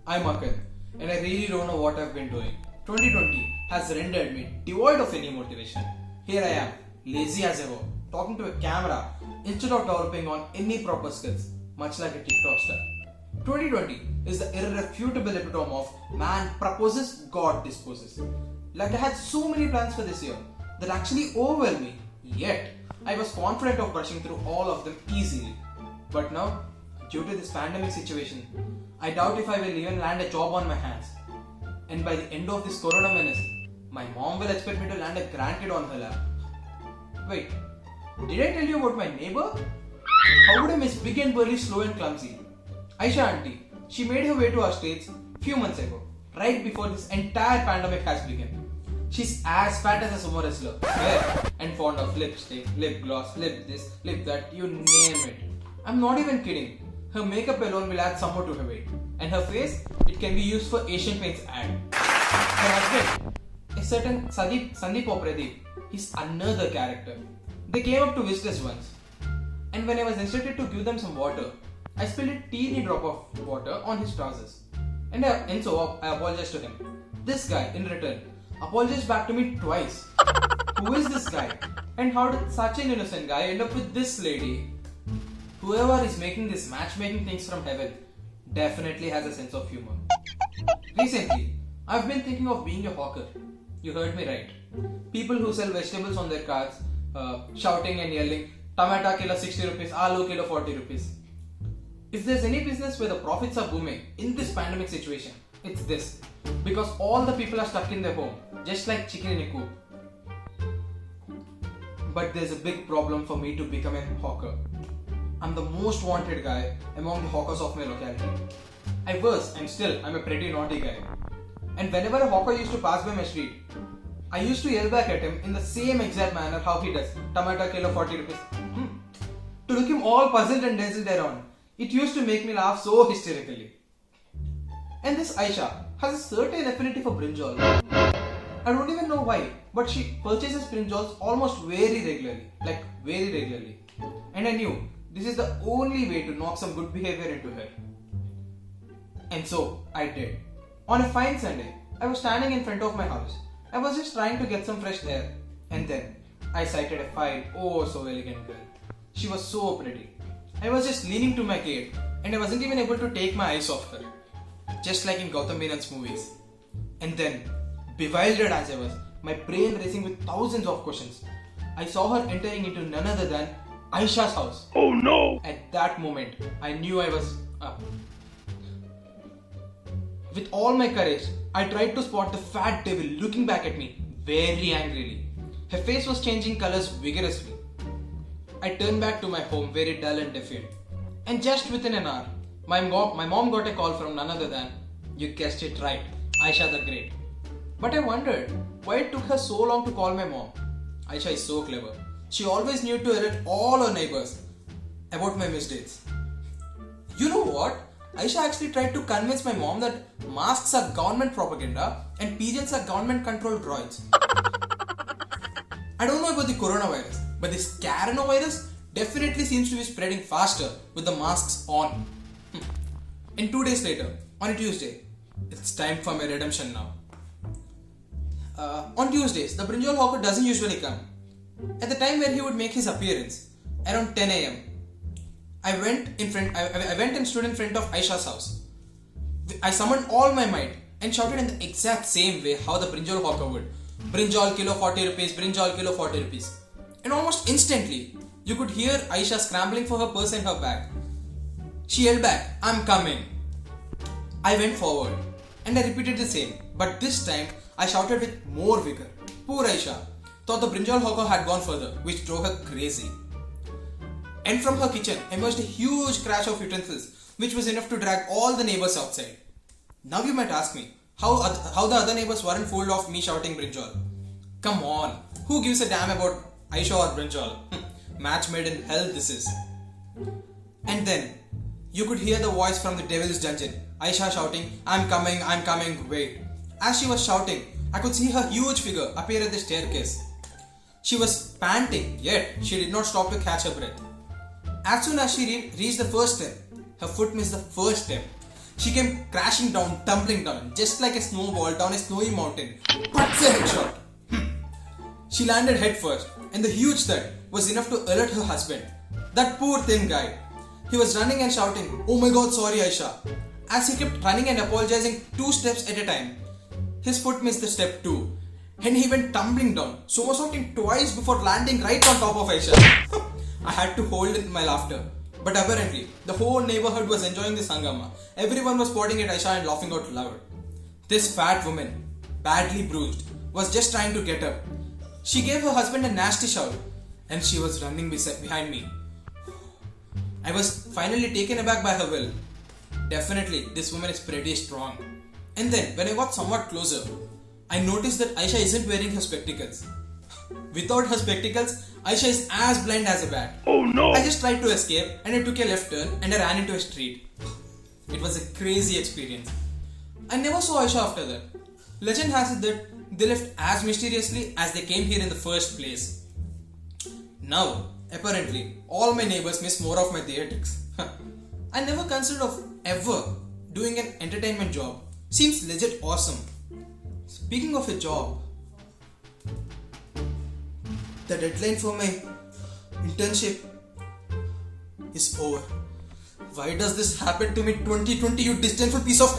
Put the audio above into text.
I'm Akhand, and I really don't know what I've been doing. 2020 has rendered me devoid of any motivation. Here I am, lazy as ever, talking to a camera instead of developing on any proper skills, much like a TikTok star. 2020 is the irrefutable epitome of man proposes, God disposes. Like I had so many plans for this year that actually overwhelmed me, yet I was confident of brushing through all of them easily. But now, due to this pandemic situation, I doubt if I will even land a job on my hands. And by the end of this corona menace, my mom will expect me to land a grandkid on her lap. Wait, did I tell you about my neighbor? How would I miss big and burly, slow and clumsy? Aisha auntie, she made her way to our states few months ago, right before this entire pandemic has begun. She's as fat as a sumo wrestler, fair and fond of lipstick, lip gloss, lip this, lip that, you name it. I'm not even kidding. Her makeup alone will add somewhat to her weight. And her face, it can be used for Asian Paints ad. Her husband, a certain Sandeep or Pradeep, he's another character. They came up to visit us once. And when I was instructed to give them some water, I spilled a teeny drop of water on his trousers. And so I apologized to him. This guy, in return, apologized back to me twice. Who is this guy? And how did such an innocent guy end up with this lady? Whoever is making this matchmaking things from heaven definitely has a sense of humor. Recently, I've been thinking of being a hawker. You heard me right. People who sell vegetables on their carts, shouting and yelling, tomato kilo 60 rupees, aloo kilo 40 rupees. If there's any business where the profits are booming in this pandemic situation, it's this. Because all the people are stuck in their home, just like chicken in a coop. But there's a big problem for me to become a hawker. I'm the most wanted guy among the hawkers of my locality. I'm a pretty naughty guy. And whenever a hawker used to pass by my street, I used to yell back at him in the same exact manner how he does. Tomato kilo 40 rupees. To look him all puzzled and dazzled around. It used to make me laugh so hysterically. And this Aisha has a certain affinity for brinjal. I don't even know why, but she purchases brinjals almost very regularly. And I knew this is the only way to knock some good behavior into her. And so I did. On a fine Sunday, I was standing in front of my house. I was just trying to get some fresh air. And then I sighted a fine, oh so elegant girl. She was so pretty. I was just leaning to my gate and I wasn't even able to take my eyes off her. Just like in Gautam Menon's movies. And then, bewildered as I was, my brain racing with thousands of questions, I saw her entering into none other than Aisha's house. Oh no! At that moment, I knew I was up. With all my courage, I tried to spot the fat devil looking back at me very angrily. Her face was changing colors vigorously. I turned back to my home very dull and defiant. And just within an hour, my mom got a call from none other than, you guessed it right, Aisha the Great. But I wondered why it took her so long to call my mom. Aisha is so clever. She always knew to alert all her neighbors about my misdeeds. You know what? Aisha actually tried to convince my mom that masks are government propaganda and pigeons are government controlled droids. I don't know about the coronavirus, but this Karenification definitely seems to be spreading faster with the masks on. And 2 days later, on a Tuesday, it's time for my redemption now. On Tuesdays, the brinjal hawker doesn't usually come. At the time where he would make his appearance, around 10 a.m., I went and stood in front of Aisha's house. I summoned all my might and shouted in the exact same way how the brinjal hawker would. Brinjal kilo 40 rupees, brinjal kilo 40 rupees. And almost instantly, you could hear Aisha scrambling for her purse and her bag. She yelled back, I'm coming. I went forward and I repeated the same, but this time I shouted with more vigor. Poor Aisha thought the brinjal hawker had gone further, which drove her crazy. And from her kitchen emerged a huge crash of utensils, which was enough to drag all the neighbors outside. Now you might ask me, how the other neighbors weren't fooled of me shouting brinjal. Come on, who gives a damn about Aisha or brinjal? Match made in hell this is. And then, you could hear the voice from the devil's dungeon, Aisha shouting, I'm coming, wait. As she was shouting, I could see her huge figure appear at the staircase. She was panting, yet she did not stop to catch her breath. As soon as she reached the first step, her foot missed the first step. She came crashing down, tumbling down, just like a snowball down a snowy mountain. But a headshot. She landed head first, and the huge thud was enough to alert her husband. That poor thin guy. He was running and shouting, "Oh my god, sorry Aisha," as he kept running and apologizing 2 steps at a time. His foot missed the step 2, and he went tumbling down, somersaulting twice before landing right on top of Aisha. I had to hold in my laughter. But apparently, the whole neighborhood was enjoying this hangama. Everyone was pointing at Aisha and laughing out loud. This fat woman, badly bruised, was just trying to get up. She gave her husband a nasty shout, and she was running behind me. I was finally taken aback by her will. Definitely, this woman is pretty strong. And then, when I got somewhat closer, I noticed that Aisha isn't wearing her spectacles. Without her spectacles, Aisha is as blind as a bat. Oh no! I just tried to escape and I took a left turn and I ran into a street. It was a crazy experience. I never saw Aisha after that. Legend has it that they left as mysteriously as they came here in the first place. Now, apparently, all my neighbors miss more of my theatrics. I never considered of ever doing an entertainment job. Seems legit awesome. Speaking of a job, the deadline for my internship is over. Why does this happen to me 2020, you disdainful piece of...